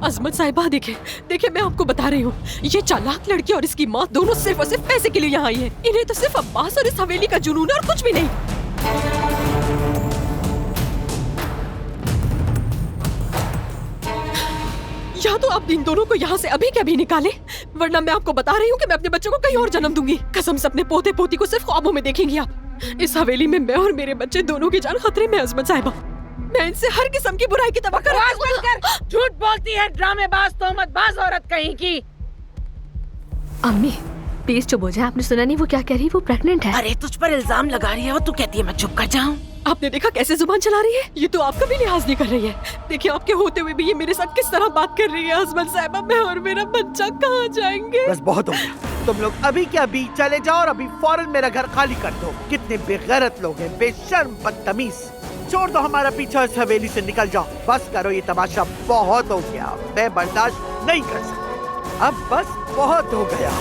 अजमत साहिबा देखिए देखिए, मैं आपको बता रही हूँ, ये चालाक लड़की और इसकी माँ दोनों सिर्फ और सिर्फ पैसे के लिए यहाँ आई है। इन्हें तो सिर्फ अब्बास और इस हवेली का जुनून है और कुछ भी नहीं। या तो आप इन दोनों को यहाँ से अभी के अभी निकालें, वरना मैं आपको बता रही हूँ कि मैं अपने बच्चों को कहीं और जन्म दूंगी। कसम से अपने पोते पोती को सिर्फ ख्वाबों में देखेंगी आप। इस हवेली में मैं और मेरे बच्चे दोनों की जान खतरे में। अजमत साहिबा, मैं इनसे हर किस्म की बुराई की तवक्को कर। झूठ बोलती है, ड्रामेबाज, तोहमतबाज औरत कहीं की। अम्मी प्लीज चुप हो जाए। आपने सुना नहीं वो क्या कह रही है? वो प्रेग्नेंट है। अरे तुझ पर इल्जाम लगा रही है और तू कहती है मैं चुप कर जाऊं। आपने देखा कैसे जुबान चला रही है? ये तो आपका भी लिहाज नहीं कर रही है। देखिए आपके होते हुए भी ये मेरे साथ किस तरह बात कर रही है। अजमत साहिबा, मैं और मेरा बच्चा कहाँ जाएंगे? बस बहुत हो गया, तुम लोग अभी के अभी चले जाओ और अभी फौरन मेरा घर खाली कर दो। कितने बेगैरत लोग हैं, बेशर्म, बदतमीज। छोड़ दो हमारा पीछा, इस हवेली से निकल जाओ। बस करो, ये तमाशा बहुत हो गया, मैं बर्दाश्त नहीं कर सकता। अब बस बहुत हो गया।